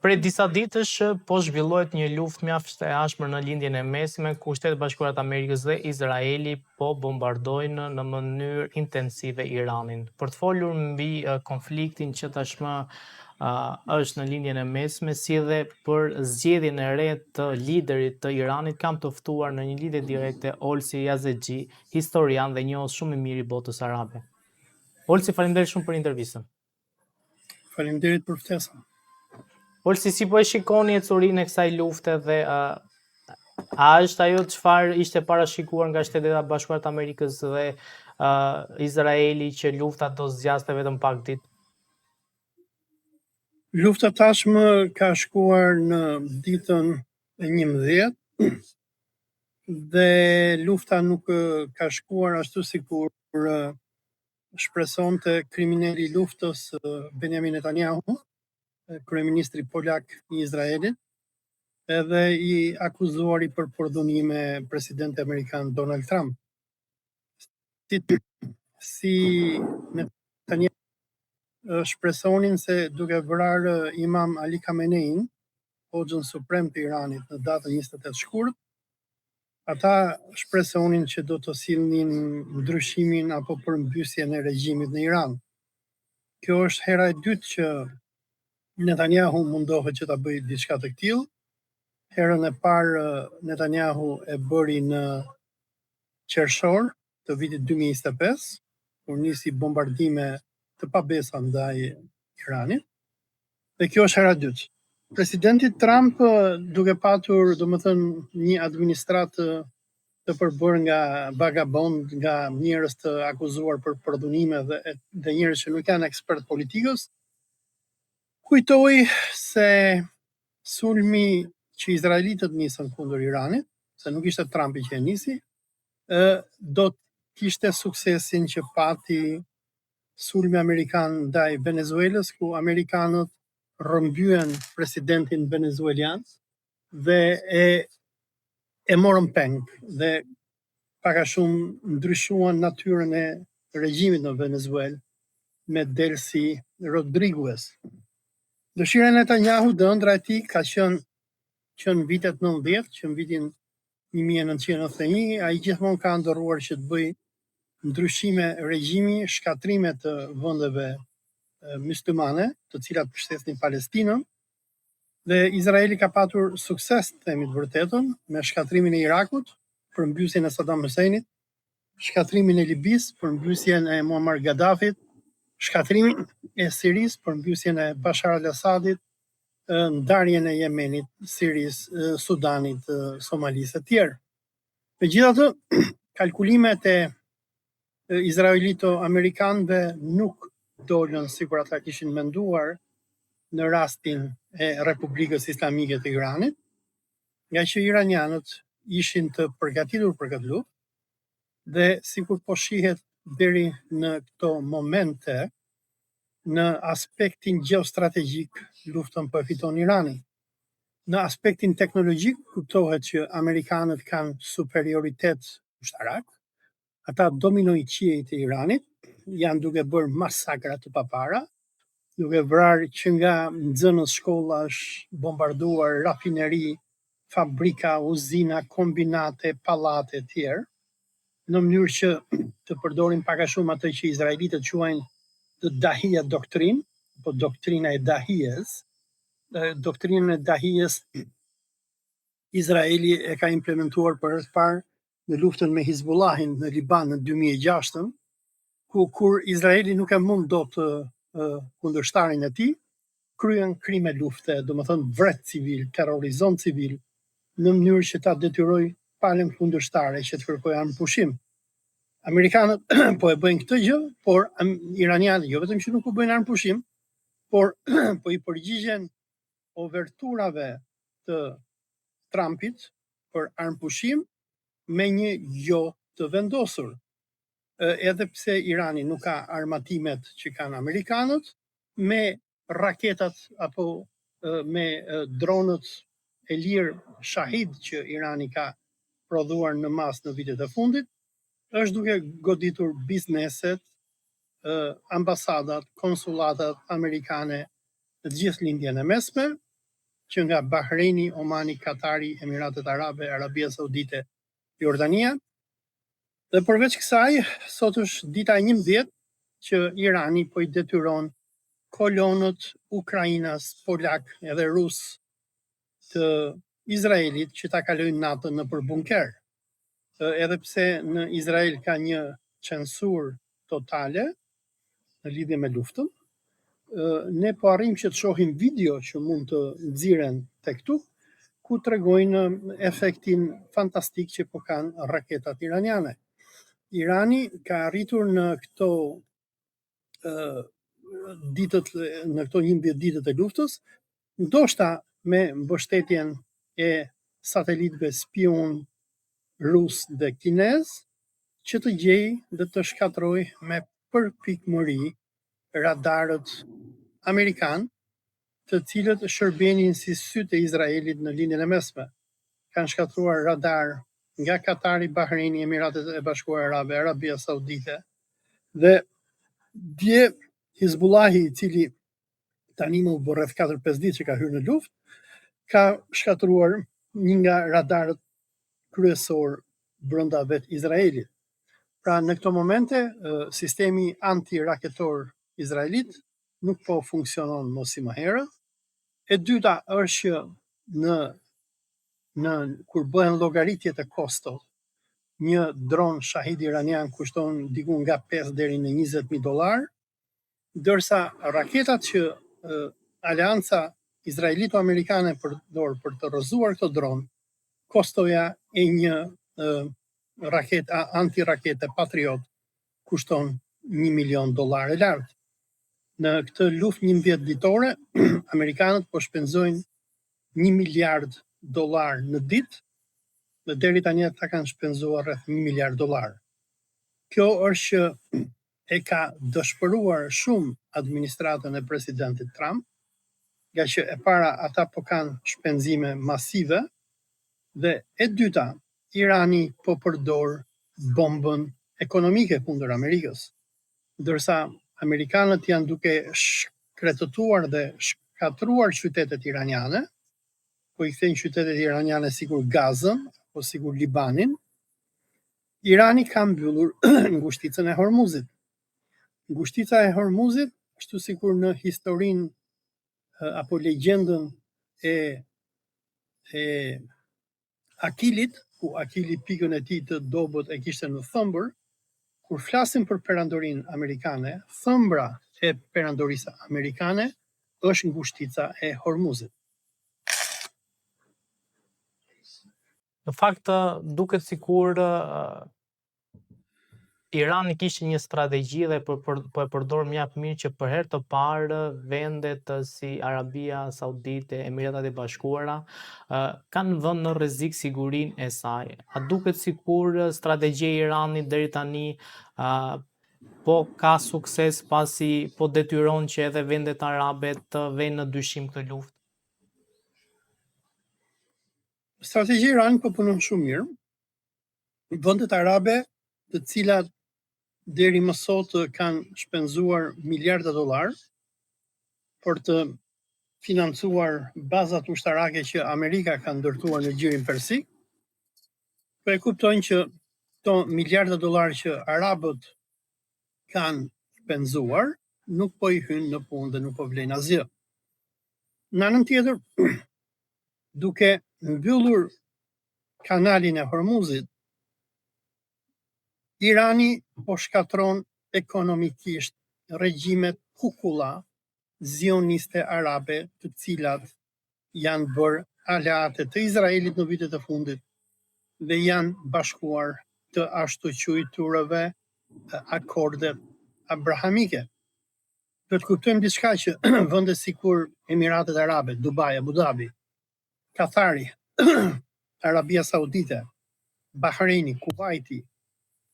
Prej disa ditësh po zhvillohet një luftë mjaft e ashpër në lindjen e mesme, ku Shtetet Bashkuara të Amerikës dhe Izraeli po bombardojnë në mënyrë intensive Iranin. Për të folur mbi konfliktin që tashmë është në lindjen e mesme, si dhe për zgjedhjen e re të liderit të Iranit, kam të ftuar në një lidhje direkte Olsi Yazegji, historian dhe njohës shumë i mirë i botës arabe. Olsi, faleminderit shumë për intervistën. Faleminderit për ftesën. Olsi, si po e shikoni ecurinë e kësaj lufte dhe a është ajo çfarë ishte parashikuar nga Shtetet Bashkuara të Amerikës dhe Izraeli që lufta do zgjaste vetëm pak ditë? Lufta tashmë ka shkuar në ditën e 11 dhe lufta nuk ka shkuar ashtu sikur shpresonte kriminali i luftës Benjamin Netanyahu, kryeministri polak i Izraelit, edhe i akuzuari për përdhunime presidenti amerikan Donald Trump. Si Netanyahu shpresonin se duke vrarë Imam Ali Khamenein, hoxhën suprem të Iranit në datën 28 shkurt, ata shpresonin që do të sillnin ndryshimin apo përmbysjen e regjimit në Iran. Kjo është hera e dytë që Netanyahu mundohet që ta bëjë diçka të tillë. Herën e parë Netanyahu e bëri në qershor të vitit 2025, kur nisi bombardime të pabesa ndaj Iranit. Dhe kjo është hera e dytë. Presidenti Trump, duke patur, domethënë, një administratë të përbërë nga vagabond, nga njerëz të akuzuar për përdhunime dhe njerëz që nuk janë ekspert politikës, kujtoi se sulmi që izraelitët nisën kundër Iranit, se nuk ishte Trumpi që e nisi, do të kishte suksesin që pati sulmi amerikan ndaj Venezuelës, ku amerikanët rrëmbyen presidentin venezuelian dhe e morën peng dhe pak a shumë ndryshuan natyrën e regjimit në Venezuelë me Delcy Rodriguez. Dëshira e Netanyahu dhe ëndra e tij ka qenë vitet 90, që në vitin 1991, ai gjithmonë ka ndërruar që të bëjë ndryshime regjimi, shkatrime të vendeve myslimane, të cilat mbështesin Palestinën, dhe Izraeli ka patur sukses, të themi të vërtetën, me shkatrimin e Irakut, përmbysjen e Saddam Huseinit, shkatrimin e Libisë, përmbysjen e Muammar Gaddafit, shkatrimin e Sirisë, përmbysjen e Bashar al-Assadit, ndarjen e Yemenit, Sirisë, Sudanit, Somalisë e tjerë. Megjithatë, kalkulimet e izraelito-amerikanëve nuk dolën sikur ata kishin menduar në rastin e Republikës Islamike të Iranit, nga që iranianët ishin të përgatitur për këtë luftë dhe sikur po shihet deri në këto momente, në aspektin geostrategjik luftën po e fiton Irani. Në aspektin teknologjik kuptohet që amerikanët kanë superioritet ushtarak, ata dominojnë qiejt e Iranit, janë duke bërë masakra të papara, duke vrarë që nga nxënës shkollash, bombarduar rafineri, fabrika, uzina, kombinate, pallate e tjerë, në mënyrë që të përdorin pak a shumë atë që izraelitët quajnë the Dahia Doctrine, apo doktrina e Dahijes. Doktrinën e Dahijes Izraeli e ka implementuar për herë të parë në luftën me Hizbullahin në Liban në 2006, kur Izraeli nuk e mund dot kundërshtarin e tij, kryen krime lufte, domethënë vret civil, terrorizon civil, në mënyrë që ta detyroj palën kundërshtare që të kërkojë armë pushim. Amerikanët po e bëjnë këtë gjë, por iranianët jo vetëm që nuk u bëjnë armë pushim, por po i përgjigjen overturave të Trumpit për armë pushim me një jo të vendosur. Edhe pse Irani nuk ka armatimet që kanë amerikanët, me raketat apo me dronët e lirë Shahid që Irani ka prodhuar në mas në vitet e fundit, është duke goditur bizneset, ambasadat, konsulatat amerikane në gjithë lindjen e mesme, që nga Bahreini, Omani, Katari, Emiratet Arabe, Arabia Saudite, Jordania. Dhe përveç kësaj, sot është dita 11 që Irani po i detyron kolonët Ukrainas, Polak edhe Rus të Izraelit që ta kalojnë natën nëpër bunker. Edhe pse në Izrael ka një censur totale në lidhje me luftën, ne po arrim që të shohim video që mund të nxiren tek këtu, ku tregojnë efektin fantastik që po kanë raketat iraniane. Irani ka arritur në këto ditët, në këto 11 ditët e luftës, ndoshta me mbështetjen e satelitëve spion rus dhe kinez, që të gjej dhe të shkatroj me përpikmëri radarët amerikan, të cilët shërbenin si sytë e Izraelit në lindjen e mesme. Kanë shkatruar radar nga Katari, Bahreini, Emiratet e Bashkuara Arabe, Arabia Saudite dhe dje Hizbullahi, i cili tani më bë rreth 4-5 ditë që ka hyrë në luftë, ka shkatruar një nga radarët kryesor brenda vet Izraelit. Pra në këto momente sistemi antiraketor izraelit nuk po funksionon mos si më herët. E dyta është që kur bëhen llogaritjet e kostos, një dron Shahid iranian kushton diku nga 5 deri në $20,000, ndërsa raketat që Aleanca Izraelito-Amerikane përdor për të rrëzuar këto dron, kostoja e një antirakete Patriot kushton $1 milion lart. Në këtë luftë 11 ditore, amerikanët po shpenzojnë $1 miliard në ditë, dhe deri tani ata kanë shpenzuar rreth $1 miliard. Kjo është që e ka dëshpëruar shumë administratën e presidentit Trump, nga që e para ata po kanë shpenzime masive, dhe e dyta, Irani po përdor bombën ekonomike kundër Amerikës, ndërsa amerikanët janë duke shkretëtuar dhe shkatruar qytetet iraniane, po i kthejnë qytetet iraniane sikur Gazën apo sikur Libanin. Irani ka mbyllur ngushticën e Hormuzit. Ngushtica e Hormuzit, ashtu sikur në historinë apo legjendën e Akilit, ku Akili pikën e tij të dobët e kishte në thëmbër, kur flasim për perandorinë amerikane, thëmbra e perandorisë amerikane është ngushtica e Hormuzit. Në fakt, duket sikur Irani kishte një strategji dhe po e përdor mjaft mirë që për herë të parë vendet si Arabia Saudite, Emiratet e Bashkuara kanë vënë në rrezik sigurinë e saj. A duket sikur strategjia e Iranit deri tani po ka sukses pasi po detyron që edhe vendet arabe të vënë në dyshim këtë luftë? Strategjia e Iranit po punon shumë mirë. Vendet arabe, të cilat deri më sot kanë shpenzuar miliarda dollar për të financuar bazat ushtarake që Amerika ka ndërtuar në Gjirin Persik, po e kuptojnë që këto miliarda dollar që arabët kanë shpenzuar nuk po i hynë në punë dhe nuk po vlejnë asgjë. Në anën tjetër, duke mbyllur kanalin e Hormuzit, Irani po shkatron ekonomikisht regjimet kukulla zioniste arabe, të cilat janë bërë aleate të Izraelit në vitet e fundit dhe janë bashkuar të ashtu quajturave akordet abrahamike. Do të kuptojmë diçka që vende sikur Emiratet Arabe, Dubai, Abu Dhabi, Katari, Arabia Saudite, Bahreini, Kuwaiti,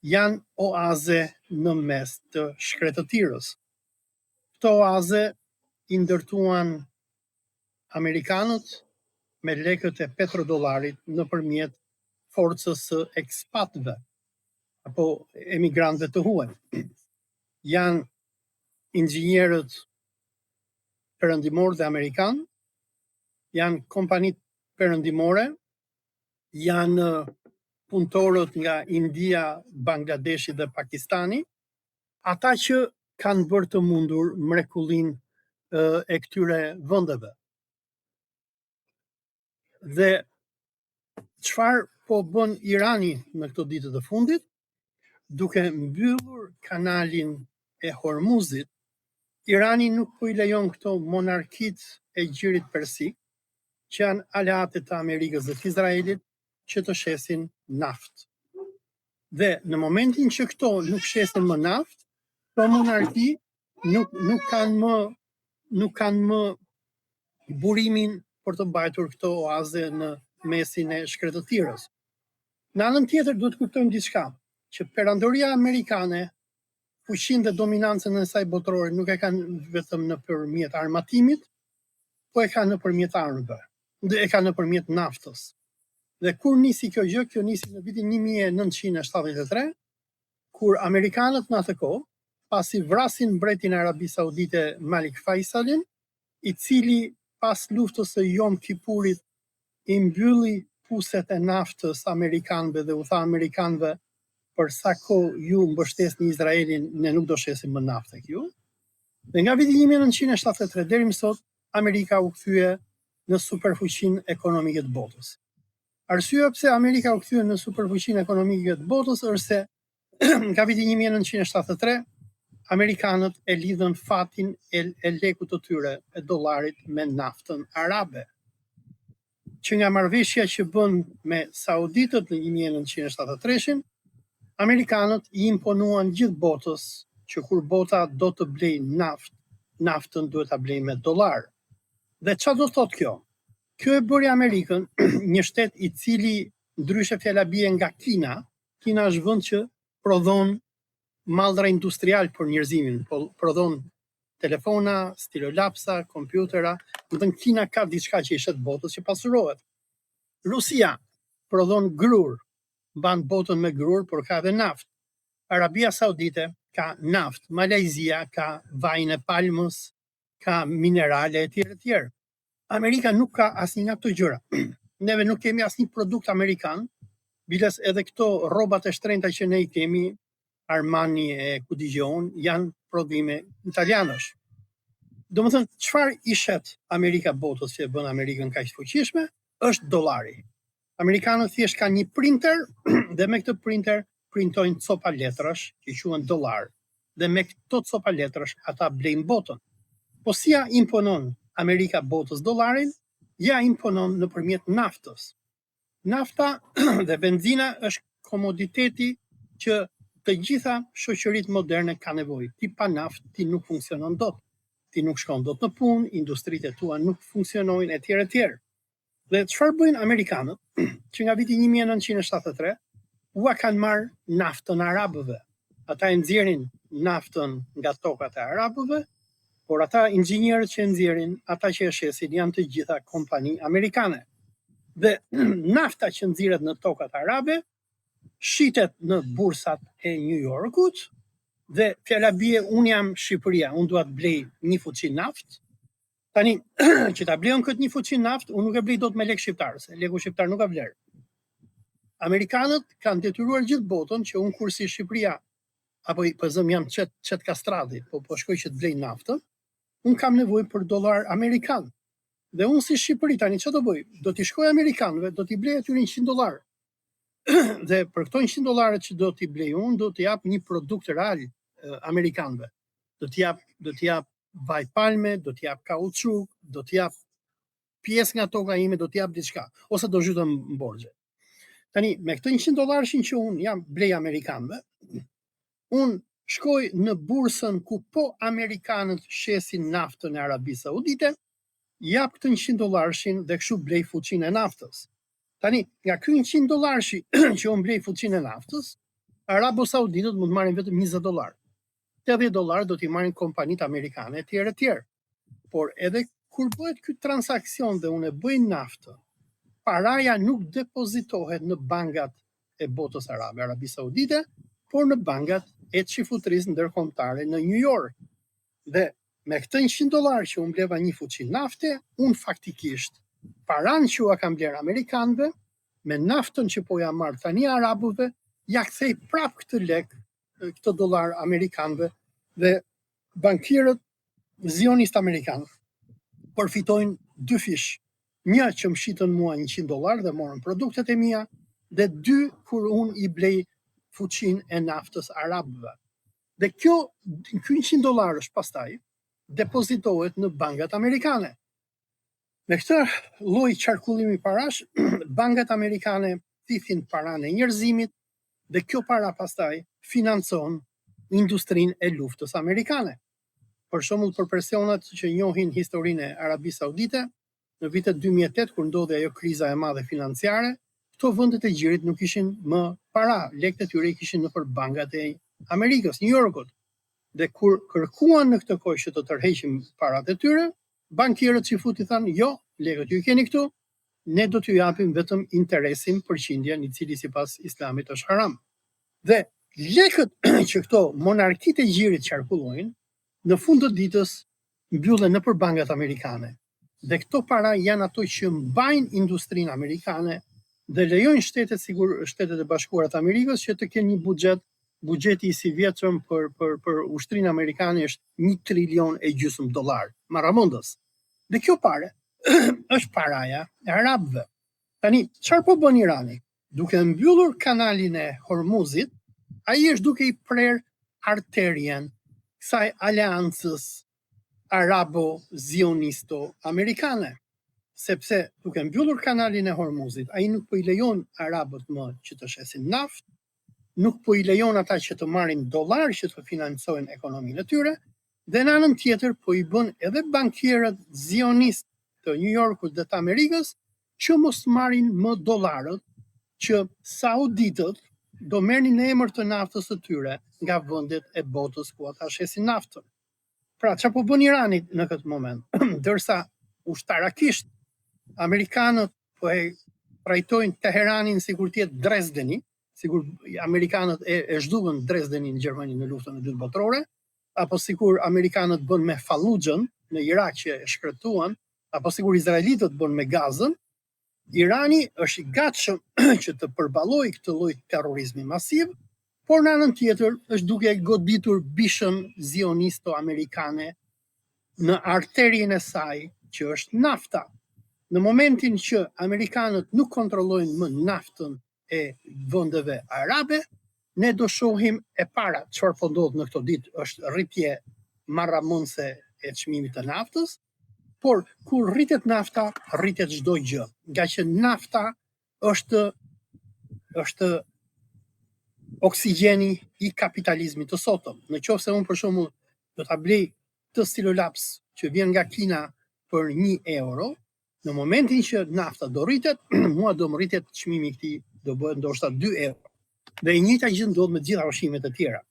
janë oaze në mes të shkretëtirës. Këto oaze i ndërtuan amerikanët me lekët e petrodollarit nëpërmjet forcës së ekspatëve apo emigrantëve të huaj. Janë inxhinierët perëndimor dhe amerikanë, janë kompanitë perëndimore, janë punëtorët nga India, Bangladeshi dhe Pakistani, ata që kanë bërë të mundur mrekullinë e këtyre vendeve. Dhe çfarë po bën Irani në këto ditë të fundit, duke mbyllur kanalin e Hormuzit, Irani nuk po I lejon këto monarkitë e gjirit persik, që janë aleate të Amerikës dhe të Izraelit, që të shesin naftë. Dhe në momentin që këto nuk shesin më naftë, këto monarki nuk kanë më burimin për të mbajtur këto oaze në mesin e shkretëtirës. Në anën tjetër duhet të kuptojmë diçka, që perandoria amerikane, fuqinë dhe dominancën e saj botërore nuk e kanë vetëm nëpërmjet armatimit, po e kanë nëpërmjet armëve, e kanë nëpërmjet naftës. Dhe kur nisi kjo gjë, kjo nisi në vitin 1973, kur amerikanët në atë kohë, pasi vrasin mbretin e Arabisë Saudite Malik Faisalin, I cili pas luftës së Yom Kipurit I mbylli puset e naftës amerikanëve dhe u tha amerikanëve, për sa kohë ju mbështesni Izraelin, ne nuk do shesim më naftë tek ju. Dhe nga viti 1973 deri më sot, Amerika u kthye në superfuqinë ekonomike të botës. Arsyeja pse Amerika u kthye në superfuqinë ekonomike të botës është se nga viti 1973 amerikanët e lidhën fatin e lekut të tyre, e dollarit, me naftën arabe. Që nga marrëveshja që bën me sauditët në 1973, amerikanët I imponuan gjithë botës që kur bota do të blej naftën duhet ta blej me dollar. Dhe çfarë do thotë kjo? Kjo e bëri Amerikën një shtet I cili ndryshe fjala bie nga Kina. Kina është vend që prodhon mallra industrial për njerëzimin, prodhon telefona, stilolapsa, kompjutera, dhe Kina ka diçka që I shet botës që pasurohet. Rusia prodhon grur, mban botën me grur, por ka edhe naftë. Arabia Saudite ka naftë, Malajzia ka vajin e palmës, ka minerale e tjerë. Amerika nuk ka asnjë nga këto gjëra. Neve nuk kemi asnjë produkt amerikan, biles edhe këto rrobat e shtrenjta që ne I kemi, Armani e Kudijon, janë prodhime italianësh. Domethënë, çfarë I shet Amerika botës që e bën Amerikën kaq të fuqishme, është dollari. Amerikanët thjesht kanë një printer dhe me këtë printer printojnë copa letrash që quhen dollar. Dhe me këto copa letrash ata blejnë botën. Po si ja imponon Amerika botës dollarin, ja imponon nëpërmjet naftës. Nafta dhe benzina është komoditeti që të gjitha shoqëritë moderne kanë nevojë. Ti pa naftë ti nuk funksionon dot. Ti nuk shkon dot në punë, industritë tua nuk funksionojnë etj. Dhe çfarë bëjnë amerikanët që nga viti 1973 ua kanë marrë naftën arabëve. Ata e nxjerrin naftën nga tokat e arabëve, por ata inxhinierët që nxjerrin, ata që e shesin janë të gjitha kompani amerikane. Dhe nafta që nxirret në tokat arabe shitet në bursat e New Yorkut dhe fjala bie un jam Shqipëria, un dua të blej një fuçi naftë. Tani që ta blejon këtë një fuçi naftë, un nuk e blej dot me lek shqiptar, se leku shqiptar nuk ka vlerë. Amerikanët kanë detyruar gjithë botën që un kur si Shqipëria apo po zëm jam çet kastrati, po shkoj që të blej naftën, un kam nevojë për dollar amerikan. Dhe un si Shqipëri tani çfarë do bëj? Do t'i shkoj amerikanëve, do t'i blej aty $100. Dhe për këto $100 që do t'i blej un, do t'i jap një produkt real amerikanëve. Do t'i jap vaj palme, do t'i jap kauçuk, do t'i jap pjesë nga toka ime, do t'i jap diçka, ose do zhytem në borxhe. Tani me këto $100 që un jam blej amerikanëve, un shkoj në bursën ku po amerikanët shesin naftën e Arabisë Saudite, jap këtë $100 dhe kështu blej fuqinë e naftës. Tani, nga ky $100 që un blej fuqinë e naftës, Arabo Sauditët mund të marrin vetëm $20. $80 do t'i marrin kompanitë amerikane etj. Por edhe kur bëhet ky transaksion dhe unë e bëj naftë, paraja nuk depozitohet në bankat e botës arabe, Arabisë Saudite, por në bankat e çifutrisë ndërkombëtare në New York. Dhe me këtë $100 që unë bleva një fuqi nafte, unë faktikisht paran që ua kam blerë Amerikanëve, me naftën që po ja marrë tani arabëve, ja kthej prap këtë lek, këtë dollar Amerikanëve, dhe bankierët zionist Amerikanë përfitojnë dy fish. Një që më shitën mua $100 dhe morën produktet e mia, dhe dy kur unë i blej fuqin e naftës arabëve. Dhe kjo $100 pastaj depozitohet në bankat amerikane. Me këtë lloj qarkullimi parash, bankat amerikane thithin paranë e njerëzimit dhe kjo para pastaj financon industrinë e luftës amerikane. Për shembull, për personat që njohin historinë e Arabisë Saudite, në vitet 2008 kur ndodhi ajo kriza e madhe financiare, këto vendet e gjirit nuk ishin më para, lekët e tyre i kishin nëpër bankat e Amerikës, New Yorkut. Dhe kur kërkuan në këtë kohë që të tërheqim parat e tyre, bankierët që futi thanë, jo, lekët ju i keni këtu, ne do t'ju japim vetëm interesin përqindjen i cili sipas Islamit është haram. Dhe lekët që këto monarkitë e gjirit qarkullojnë, në fund të ditës mbyllen nëpër bankat amerikane. Dhe këto para janë ato që mbajnë industrinë amerikane dhe lejojnë shtetet e bashkuara të Amerikës që të kenë një buxheti i si vjetërm për ushtrinë amerikane është $1,5 trilion marramundës. Dhe kjo pare është paraja e arabëve. Tani, çfarë po bën Irani? Duke mbyllur kanalin e Hormuzit, ai është duke i prerë arterien kësaj aleancës arabo-zionisto-amerikane. Sepse duke mbyllur kanalin e Hormuzit, ai nuk po i lejon arabët më që të shesin naftë, nuk po i lejon ata që të marrin dollar që të financojnë ekonominë e tyre, dhe në anën tjetër po i bën edhe bankierët zionist të New Yorkut dhe të Amerikës që mos marrin më dollarët që sauditët do merrnin në emër të naftës së tyre nga vendet e botës ku ata shesin naftën. Pra, çfarë po bën Irani në këtë moment? Ndërsa ushtarakisht amerikanët po e trajtojnë Teheranin sikur të jetë Dresdeni, sikur amerikanët e zhdukën Dresdenin në Gjermani në luftën e dytë botërore, apo sikur amerikanët bën me Fallujën në Irak që e shkretuan, apo sikur izraelitët bën me Gazën, Irani është i gatshëm që të përballojë këtë lloj terrorizmi masiv, por në anën tjetër është duke goditur bishën zionisto-amerikane në arterien e saj që është nafta. Në momentin që amerikanët nuk kontrollojnë më naftën e vendeve arabe, ne do shohim e para çfarë po ndodh në këto ditë është rritje marramundse e çmimit të naftës, por kur rritet nafta, rritet çdo gjë, nga që nafta është oksigjeni i kapitalizmit të sotëm. Në qoftë se unë për shembull do ta blej të stilolaps që vjen nga Kina për €1, në momentin që nafta do rritet, mua do më rritet çmimi i këtij, do bëhet ndoshta €2. Dhe e njëjta gjë ndodh me të gjitha ushqimet e tjera.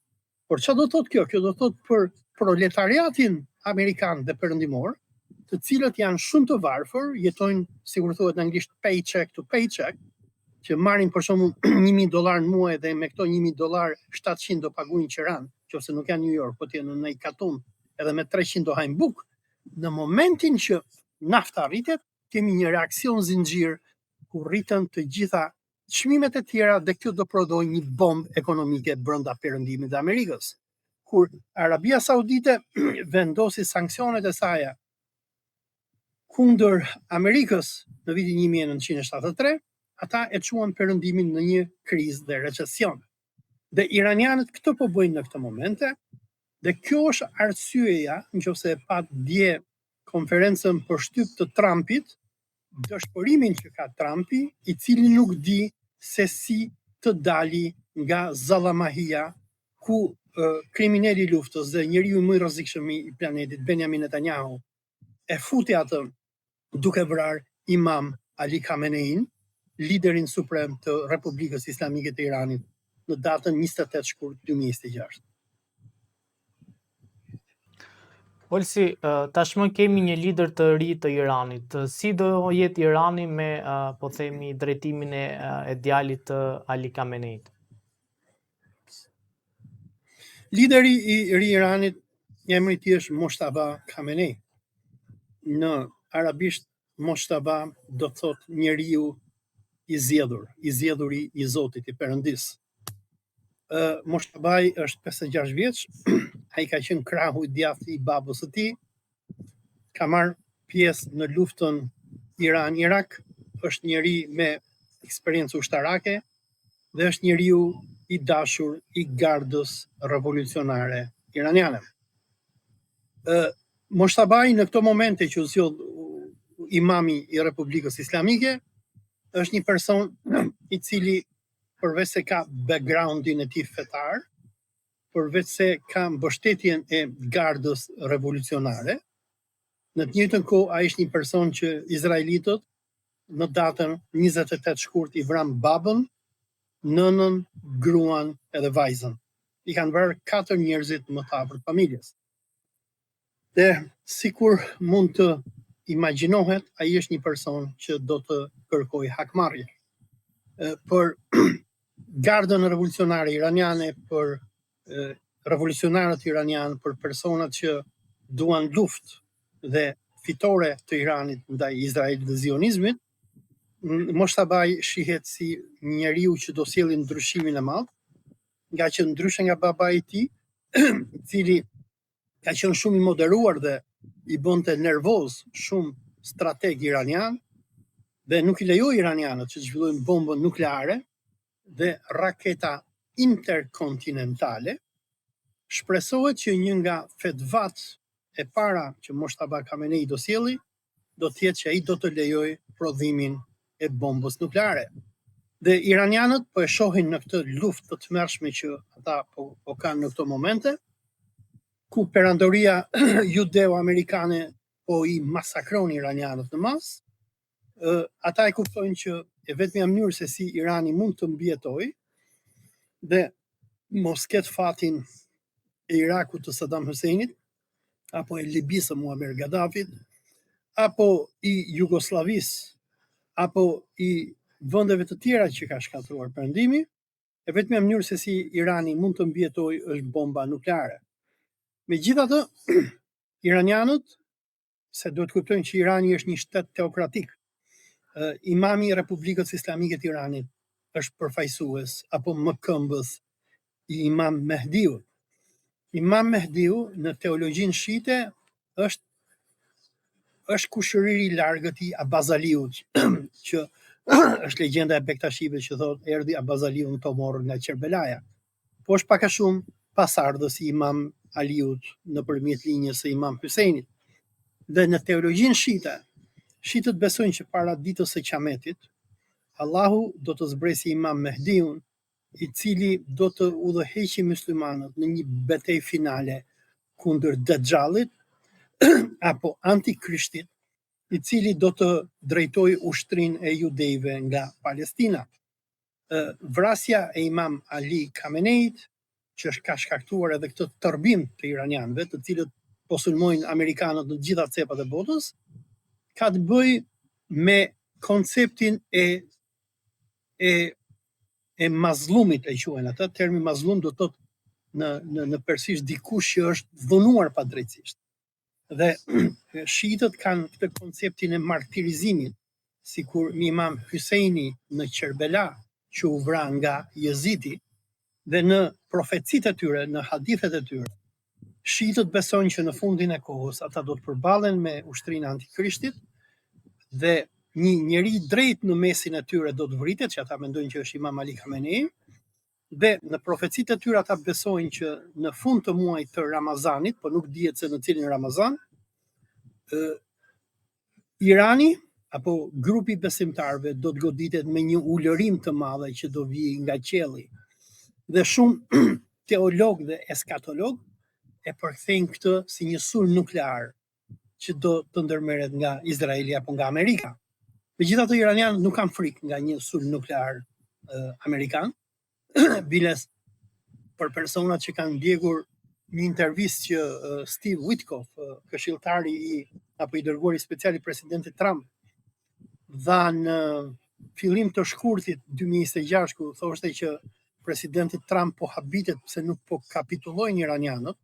Por çfarë do thotë kjo? Kjo do thotë për proletariatin amerikan dhe perëndimor, të cilët janë shumë të varfër, jetojnë sikur thuhet në anglisht paycheck to paycheck, që marrin për shembull $1,000 në muaj dhe me këto $1,000 700 do paguajnë qiran, nëse nuk janë në New York, po të jenë në një katun, edhe me 300 do hajnë bukë. Në momentin që nafta rritet, kemi një reakcion zinxhir ku rriten të gjitha çmimet e tjera dhe kjo do prodhojë një bombë ekonomike brenda perëndimit të Amerikës. Kur Arabia Saudite vendosi sanksionet e saj kundër Amerikës në vitin 1973, ata e quan perëndimin në një krizë dhe recesion. Dhe iranianët këtë po bëjnë në këtë momente, dhe kjo është arsyeja, nëse e pat dje konferencën për shtyp të Trumpit, dëshpërimin që ka Trumpi, i cili nuk di se si të dali nga Zallamahia, ku kriminali i luftës dhe njeriu më i rrezikshëm i planetit, Benjamin Netanyahu, e futi atë duke vrarë Imam Ali Khamenein, liderin suprem të Republikës Islamike të Iranit, në datën 28 shkurt 2026. Olsi, tashmë kemi një lider të ri të Iranit. Si do jetë Irani me, po themi, drejtimin e djalit të Ali Khameneit? Lideri i ri Iranit, emri i tij është Moshtaba Khamenei. Në arabisht Moshtaba do të thot njeriu i zgjedhuri i Zotit, i Perëndis. Moshtabai është 56 vjeç, ai ka qenë krahu i djathtë i babës së tij, ka marrë pjesë në luftën Iran-Irak, është njeri me eksperiencë ushtarake dhe është njeriu i dashur i gardës revolucionare iraniane. Moshtabai në këto momente që u zgjodh imami i Republikës Islamike, është një person i cili përveç se ka backgroundin e tij fetar, përveç se ka mbështetjen e gardës revolucionare, në të njëjtën kohë ai është një person që izraelitët në datën 28 shkurt i vran babën, nënën, gruan edhe vajzën. I kanë vrarë 4 njerëzit më të afërt familjes. Dhe sikur mund të imagjinohet, ai është një person që do të kërkojë hakmarrje. Për gardën revolucionare iraniane, për revolucionarët iranianë, për personat që duan luftë dhe fitore të Iranit ndaj Izraelit dhe zionizmit, Moshtabai shihet si njeriu që do sjellë ndryshimin e madh, nga që ndryshe nga babai i tij, i cili ka qenë shumë i moderuar dhe i bënte nervoz shumë strateg iranian dhe nuk i lejoi iranianët që të zhvillojnë bombën nukleare dhe raketa interkontinentale. Shpresohet që një nga fetvat e para që Moshtaba Khamenei do sjelli do të jetë që ai do të lejojë prodhimin e bombës nukleare. Dhe iranianët po e shohin në këtë luftë të tmerrshme që ata po kanë në këto momente, ku perandoria judeo-amerikane po i masakron iranianët në mas, ata e kuptojnë që e vetmja mënyrë se si Irani mund të mbijetojë dhe mos ketë fatin e Irakut të Saddam Husseinit, apo e Libisë së Muammar Gaddafit, apo i Jugosllavisë, apo i vendeve të tjera që ka shkatruar Perëndimi, e vetmja mënyrë se si Irani mund të mbijetojë është bomba nukleare. Megjithatë, iranianët, se duhet kuptojnë që Irani është një shtet teokratik, imami i Republikës Islamike të Iranit është përfaqësues apo mëkëmbës i Imam Mehdiut. Imam Mehdiu në teologjinë shite është kushëriri i largët i Abazaliut, që është legjenda e Bektashive që thotë erdhi Abazaliu në Tomor nga Kerbelaja. Po është pak a shumë pasardhës i Imam Aliut nëpërmjet linjës së Imam Huseinit. Dhe në teologjinë shite, shitët besojnë që para ditës së Qametit, Allahu do të zbresi Imam Mehdiun, i cili do të udhëheqë muslimanët në një betejë finale kundër Dejjalit apo antikrishtit, i cili do të drejtojë ushtrinë e judejve nga Palestina. Vrasja e Imam Ali Khameneit, që ka shkaktuar edhe këtë tërbim të iranianëve, të cilët po sulmojnë amerikanët në të gjitha cepat e botës, ka të bëjë me konceptin e mazlumit, e quajnë ata. Termi mazlum do të thotë në persisht dikush që është dhunuar padrejtisht. Dhe shiitët kanë këtë konceptin e martirizimit, sikur Imam Huseini në Kerbela që u vra nga Jezidi, dhe në profecitë e tyre, në hadithet e tyre, shiitët besojnë që në fundin e kohës ata do të përballen me ushtrinë antikrishtit dhe një njeri drejt në mesin e tyre do të vritet, që ata mendojnë që është Imam Ali Khamenei, dhe në profecitë e tyre ata besojnë që në fund të muajit të Ramazanit, por nuk dihet se në cilin Ramazan, Irani apo grupi besimtarëve do të goditet me një ulërim të madh që do vijë nga qielli. Dhe shumë teolog dhe eskatolog e përkthejnë këtë si një sulm nuklear që do të ndërmerret nga Izraeli apo nga Amerika. Megjithatë, iranianët nuk kanë frikë nga një sulm nuklear amerikan, biles për personat që kanë ndjekur një intervistë që Steve Witkoff, këshilltari apo i dërguari special i presidentit Trump, dha në fillim të shkurtit 2026, ku thoshte që presidenti Trump po habitet pse nuk po kapitullojnë iranianët.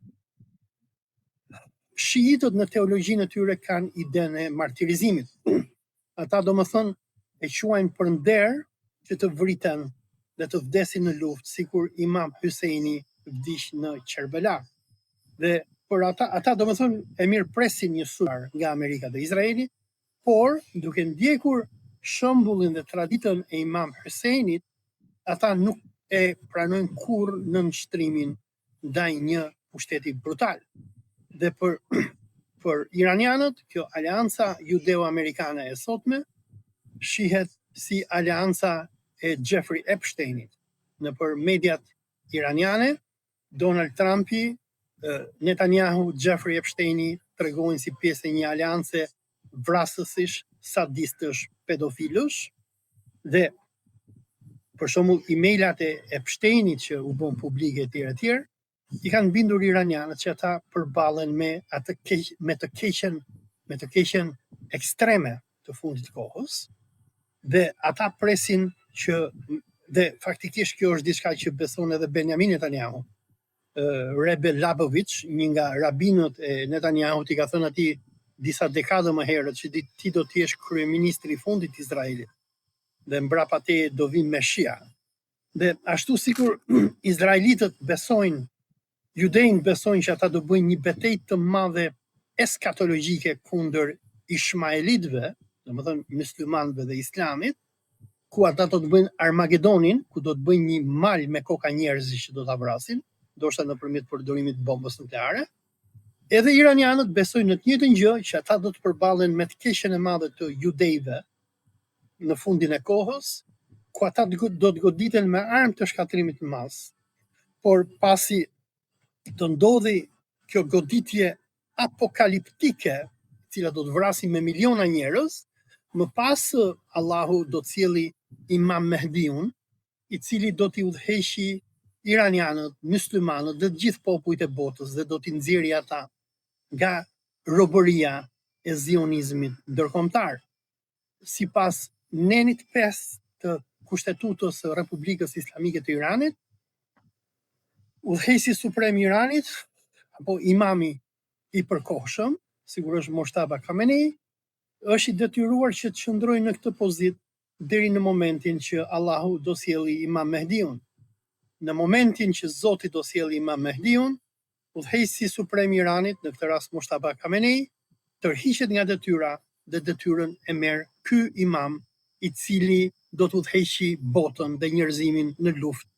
Shiitët në teologjinë e tyre kanë idenë e martirizimit. ata do më thënë e quajnë për nder që të vriten dhe të vdesin në luftë, sikur Imam Hyseini vdiq në Kerbela. Dhe për ata do më thënë e mirë presin një sulm nga Amerika dhe Izraeli, por duke ndjekur shembullin dhe traditën e Imam Hyseinit, ata nuk e pranojnë kurrë nënshtrimin ndaj një pushteti brutal. Dhe për iranianët, kjo aleanca judeo-amerikane e sotme shihet si aleanca e Jeffrey Epsteinit. Në për mediat iraniane, Donald Trumpi, Netanyahu, Jeffrey Epsteini tregojnë si pjesë e një aleance vrasësish, sadistësh, pedofilësh, dhe për shembull emailat e Epsteinit që u bën publike etj. I kanë bindur iranianët që ata përballen me të keqen ekstreme të fundit të kohës, dhe ata presin që, dhe faktikisht kjo është diçka që beson edhe Benjamin Netanyahu. Rebe Labovic, një nga rabinët e Netanyahut, i ka thënë atij disa dekada më herët që ti do të jesh kryeministri i fundit të Izraelit dhe mbrapa te do vinë Meshia. Dhe ashtu sikur izraelitët besojnë, judejnë besojnë që ata do bëjnë një betejë të madhe eskatologjike kundër ishmaelitëve, domethënë muslimanëve dhe islamit, ku ata do të bëjnë Armagedonin, ku do të bëjnë një mal me koka njerëzish që do ta vrasin, ndoshta nëpërmjet përdorimit të bombës nukleare. Edhe iranianët besojnë në të njëjtën gjë, që ata do të përballen me të keqen e madhe të judejve në fundin e kohës, ku ata do të goditen me armë të shkatrimit të mas. Por pasi të ndodhi kjo goditje apokaliptike, cila do të vrasi me miliona njerëz, më pas Allahu do të sjellë Imam Mehdiun, i cili do t'i udhëheqë iranianët, muslimanët dhe të gjithë popujt e botës, dhe do t'i nxjerrë ata nga robëria e zionizmit ndërkombëtar. Sipas nenit 5 të Kushtetutës së Republikës Islamike të Iranit, udhëheqësi suprem i Iranit, apo imami i përkohshëm, sigurisht Moshtaba Khamenei, është i detyruar që të qëndrojë në këtë pozitë deri në momentin që Allahu do sjellë Imam Mehdiun. Në momentin që Zoti do sjellë Imam Mehdiun, udhëheqësi suprem i Iranit, në këtë rast Moshtaba Khamenei, tërhiqet nga detyra dhe detyrën e merr ky imam, i cili do të udhëheqë botën dhe njerëzimin në luftë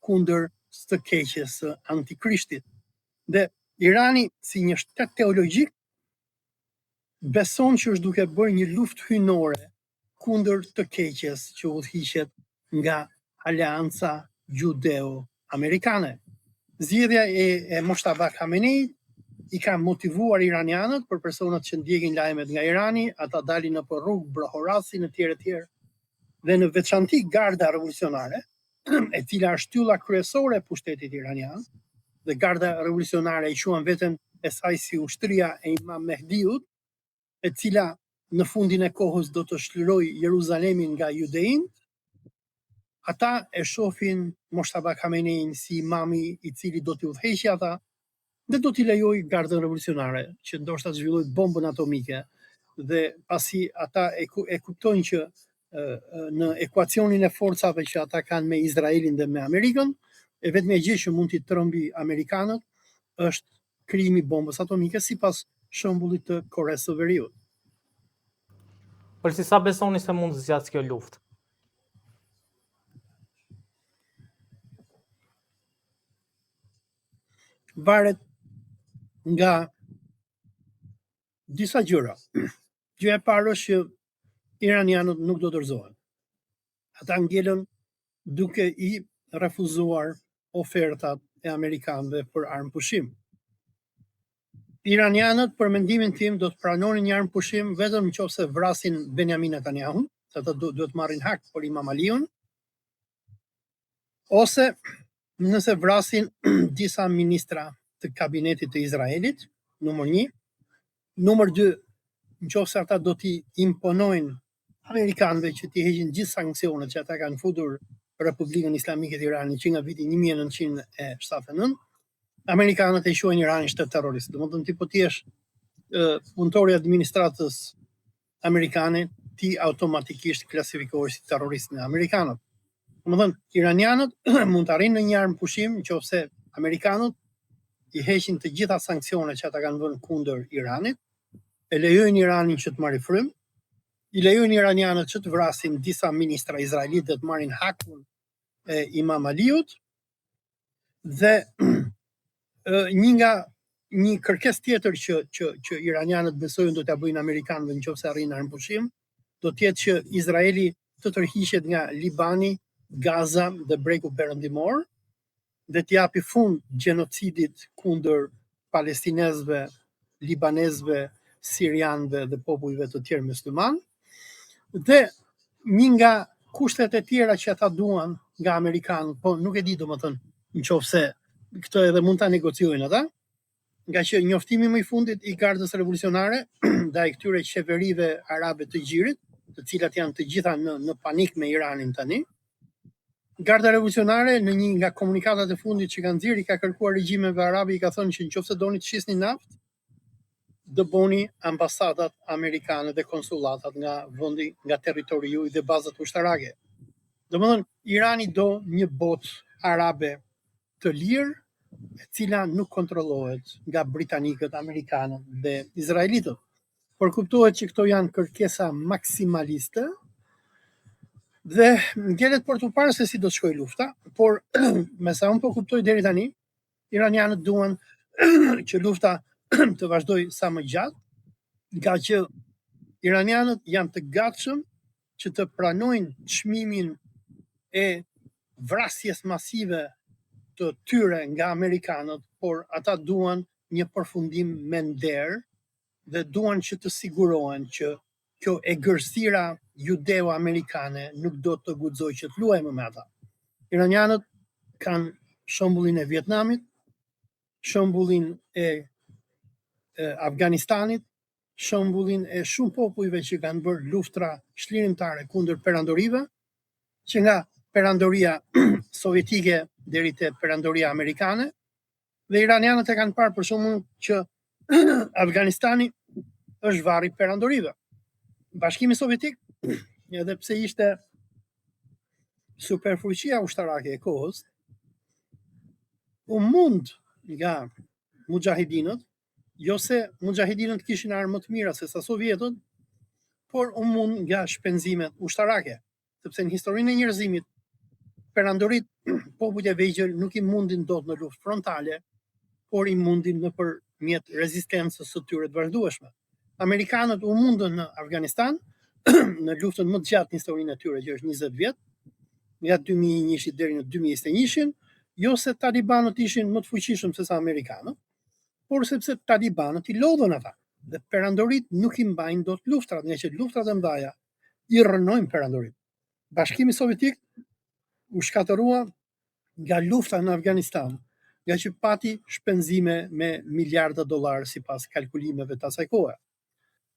kundër së keqes së Antikrishtit. Dhe Irani, si një shtet teologjik, beson që është duke bërë një luftë hyjnore kundër të keqes që udhëhiqet nga aleanca judeo-amerikane. Zgjedhja e Moshtaba Khamenei i ka motivuar iranianët, për personat që ndjekin lajmet nga Irani, ata dalin nëpër rrugë, brohorasin etj. Dhe në veçanti Garda Revolucionare, e cila është shtylla kryesore e pushtetit iranian, dhe Garda Revolucionare i quajnë veten e saj si ushtria e Imam Mehdiut, e cila në fundin e kohës do të shlirojë Jeruzalemin nga judeinët, ata e shohin Moshtaba Khamenein si imami i cili do t'i udhëheqë ata dhe do t'i lejojë Gardën Revolucionare që ndoshta të zhvillojë bombën atomike. Dhe pasi ata e kuptojnë që në ekuacionin e forcave që ata kanë me Izraelin dhe me Amerikën, e vetmja gjë që mund t'i trëmbi amerikanët është krijimi i bombës atomike sipas shembullit të Koresë së Veriut. Por si sa besoni se mund të zgjasë kjo luftë? Varet nga disa gjëra. Gjëja e parë është që iranianët nuk do të dorëzohen. Ata ngelen duke i refuzuar ofertat e amerikanëve për armë pushim. Iranianët, për mendimin tim, do të pranonin një armë pushim vetëm nëse vrasin Benjamin Netanyahu, se ata duhet marrin hak për Imam Aliun, ose nëse vrasin disa ministra të kabinetit të Izraelit, numër 1. Numër 2, nëse ata do t'i imponojnë amerikanëve që t'i heqin gjithë sanksionet që ata kanë futur Republikën Islamike të Iranit që nga viti 1979, amerikanët e quajnë Iranin shtet terrorist. Domethënë ti po ti jesh punëtori i administratës amerikane, ti automatikisht klasifikohesh si terrorist nga amerikanët. Domethënë, iranianët mund të arrijnë në një armë pushim nëse amerikanët i heqin të gjitha sanksionet që ata kanë vënë kundër Iranit, e lejojnë Iranin që të marrë frym, i lejojnë iranianët që të vrasin disa ministra izraelit dhe të marrin hakun e Imam Aliut, dhe një kërkesë tjetër që iranianët besojnë do t'ia bëjnë amerikanëve nëse arrijnë armë pushim, do të jetë që Izraeli të tërhiqet nga Libani, Gaza dhe Breku Perëndimor dhe t'japi fund gjenocidit kundër palestinezëve, libanezëve, sirianëve dhe popujve të tjerë musliman. Dhe një nga kushtet e tjera që ata duan nga amerikanët, po nuk e di domethënë nëse këtë edhe mund ta negociojnë ata, nga që njoftimi më i fundit i Gardës Revolucionare ndaj këtyre qeverive arabe të gjirit, të cilat janë të gjitha në panik me Iranin tani. Garda Revolucionare në një nga komunikatat e fundit që kanë nxjerrë i ka kërkuar regjimeve arabe, i ka thënë që nëse doni të shisni naftë, dëboni ambasadat amerikane dhe konsulatat nga vendi, nga territori juaj dhe bazat ushtarake. Domethënë, Irani do një botë arabe të lirë, e cila nuk kontrollohet nga britanikët, amerikanët dhe izraelitët. Por kuptohet që këto janë kërkesa maksimaliste dhe ngjelet për të parë se si do të shkojë lufta, por me sa unë po kuptoj deri tani, iranianët duan që lufta të vazhdojë sa më gjatë, nga që iranianët janë të gatshëm që të pranojnë çmimin e vrasjes masive të tyre nga amerikanët, por ata duan një përfundim me nder dhe duan që të sigurohen që kjo egërsira judeo-amerikane nuk do të guxojë që të luajmë me ata. Iranianët kanë shembullin e Vietnamit, shembullin e Afganistanit, shembullin e shumë popujve që kanë bërë luftra shlirimtare kundër perandorive, që nga perandoria sovjetike deri te perandoria amerikane, dhe iranianët e kanë parë për shembull që Afganistani është varri perandorive. Bashkimi Sovjetik, edhe pse ishte superfuqia ushtarake e kohës, u mund nga mujahidinët, jo se mujahidinët kishin armë më të mira se sa sovjetët, por u mund nga shpenzimet ushtarake, sepse në historinë e njerëzimit perandorit popujt e vegjël nuk i mundin dot në luftë frontale, por i mundin nëpërmjet rezistencës së tyre të vazhdueshme. Amerikanët u mundën në Afganistan në luftën më të gjatë në historinë e tyre, që është 20 vjet, nga 2001 deri në 2021, jo se talibanët ishin më të fuqishëm se sa amerikanët, por sepse talibanët i lodhën ata. Dhe perandorit nuk i mbajnë dot luftrat, nga që luftrat e mëdha i rrënojnë perandorit. Bashkimi Sovjetik u shkatërrua nga lufta në Afganistan, nga që pati shpenzime me miliarda dollar sipas kalkulimeve të asaj kohe.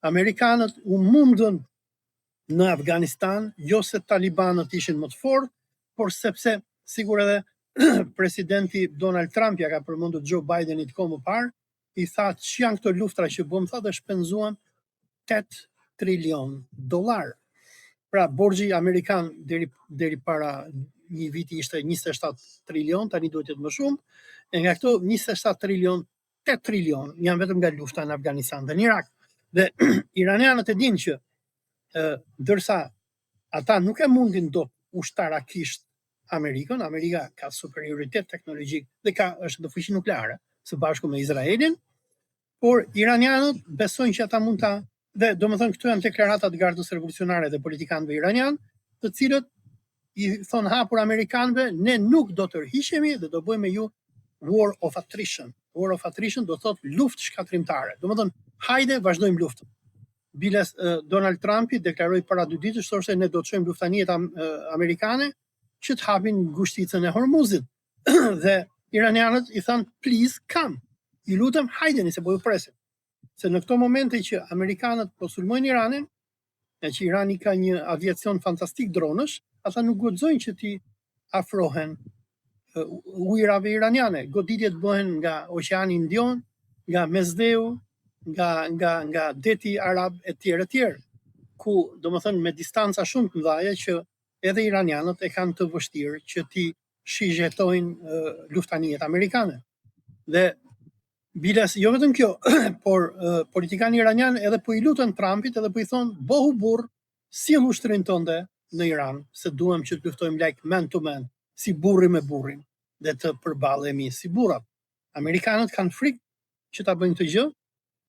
Amerikanët u mundën në Afganistan, jo se talibanët ishin më të fortë, por sepse sigur edhe presidenti Donald Trump ja ka përmendur Joe Bidenit kohë më parë, i tha që janë këto luftra që bëm, tha dhe shpenzuan 8 trilion dollar. Pra borxhi amerikan deri para një viti ishte 27 trilion, tani duhet të jetë më shumë, e nga këto 27 trilion, 8 trilion janë vetëm nga lufta në Afganistan dhe në Irak. Dhe iranianët e dinë që ndërsa ata nuk e mundin dot ushtarakisht Amerikën, Amerika ka superioritet teknologjik dhe është në fuqi nukleare së bashku me Izraelin, por iranianët besojnë që ata mund ta, dhe domethënë këto janë deklaratat e Gardës Revolucionare dhe politikanëve iranian, të cilët i thon hapur amerikanëve, ne nuk do të tërhiqemi dhe do bëjmë me ju war of attrition. War of attrition do thotë luftë shkatrimtare. Domethënë, hajde vazhdojmë luftën. Biles Donald Trumpi deklaroi para 2 ditësh thoshte ne do të çojmë luftaniet amerikane që të hapin ngushticën e Hormuzit. Dhe iranianët i thanë please come. I lutem hajdeni se po ju presim. Se në këto momente që amerikanët po sulmojnë Iranin, e që Irani ka një aviacion fantastik dronësh, ata nuk guxojnë që ti afrohen ujrave iraniane. Goditjet bëhen nga Oqeani Indion, nga Mesdheu, nga deti arab e tjerë. ku domethënë me distanca shumë të mëdha që edhe iranianët e kanë të vështirë që ti shigjetojnë luftanijet amerikane. Dhe biles, jo vetëm kjo, por politikanë iranianë edhe po i lutën Trumpit edhe po i thonë bohu burr, sjell ushtrin tënde në Iran, se duhem që të luftojmë like man to man, si burri me burrin, dhe të përballemi si burrat. Amerikanët kanë frikë që ta bëjnë këtë gjë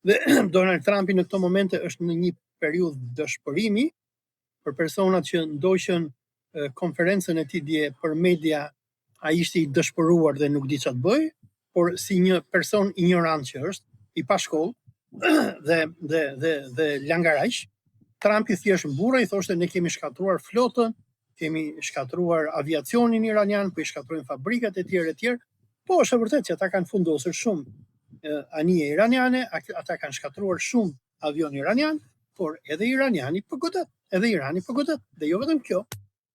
dhe Donald Trumpi në këto momente është në një periudhë dëshpërimi për personat që ndoqën konferencën e tij dje për media, ai ishte i dëshpëruar dhe nuk di çfarë të bëj, por si një person ignorant që është, i pa shkollë dhe langaraq, Trumpi thjesht mburra i thoshte ne kemi shkatruar flotën, kemi shkatruar aviacionin iranian, po i shkatrojmë fabrikat e tjera. Po është e vërtetë që ata kanë fundosur shumë anije iraniane, ata kanë shkatruar shumë avion iranian, por edhe iraniani po godet, edhe Irani po godet. Dhe jo vetëm kjo,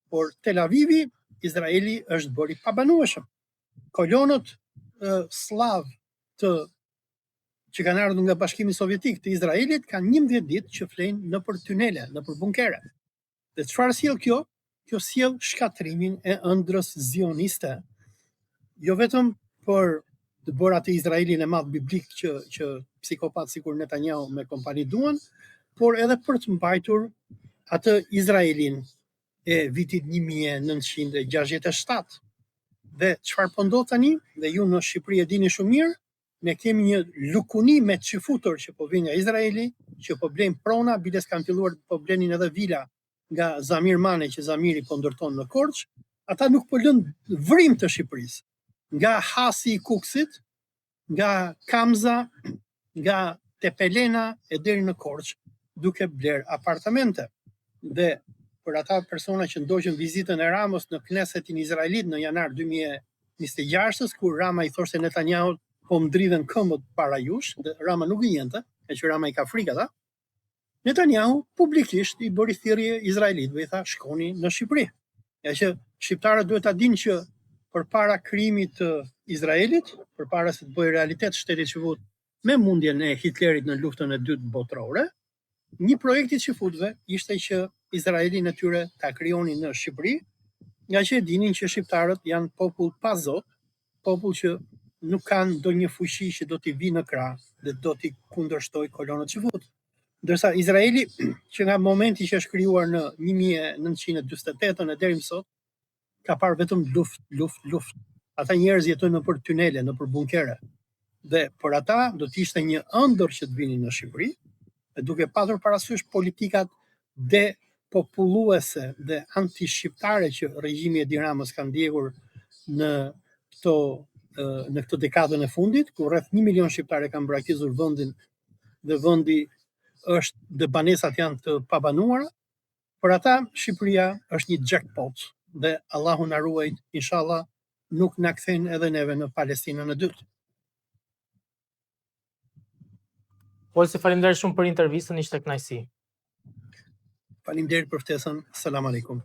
por Tel Avivi, Izraeli është bëri pabanueshëm. Kolonët slav që kanë ardhur nga Bashkimi Sovjetik të Izraelit kanë 11 ditë që flenë nëpër tunele, nëpër bunkere. Dhe çfarë sjell kjo? Kjo sjell shkatrimin e ëndrrës zioniste. Jo vetëm për të bërë atë Izraelin e madh biblik që psikopat sikur Netanyahu me kompani duan, por edhe për të mbajtur atë Izraelin e vitit 1967. Dhe çfarë po ndodh tani? Dhe ju në Shqipëri e dini shumë mirë, ne kemi një lukuni me çifutur që po vjen nga Izraeli, që po blejnë prona, biles kanë filluar po blenin edhe vila nga Zamir Mane që Zamiri po ndërton në Korçë. Ata nuk po lënë vrim të Shqipërisë. Nga Hasi i Kuksit, nga Kamza, nga Tepelena e deri në Korçë, duke bler apartamente. Dhe për ata persona që ndoqën vizitën e Ramës në Knesetin Izraelit në janar 2026, kur Rama i thoshte Netanyahu po më dridhen këmbët para jush, dhe Rama nuk i njente, e që Rama i ka frikë ata, Netanyahu publikisht i bëri thirrje Izraelitëve, i tha shkoni në Shqipëri. Ja që shqiptarët duhet ta dinë që përpara krijimit të Izraelit, përpara se të bëjë realitet shteti çifut me mundjen e Hitlerit në luftën e dytë botërore, një projekt i çifutëve ishte që Izraelin e tyre ta krijonin në Shqipëri, nga që e dinin që shqiptarët janë popull pa zot, popull që nuk kanë ndonjë fuqi që do t'i vinë në krah dhe do t'i kundërshtojë kolonët çifut. Ndërsa Izraeli, që nga momenti që është krijuar në 1948 e deri më sot, ka parë vetëm luft. Ata njerëz jetojnë nëpër tunele, nëpër bunkere. Dhe për ata do të ishte një ëndër që të vinin në Shqipëri, duke patur parasysh politikat depopulluese dhe anti-shqiptare që regjimi i Edi Ramës ka ndjekur në këtë dekadën e fundit, ku rreth 1 milion shqiptarë kanë braktisur vendin dhe vendi dhe banesat janë të pabanuara. Për ata Shqipëria është një jackpot dhe Allahu na ruaj, inshallah nuk na kthejnë edhe neve në Palestinën e dytë. Olsi, faleminderit shumë për intervistën, ishte kënaqësi. Faleminderit për ftesën. Selam aleikum.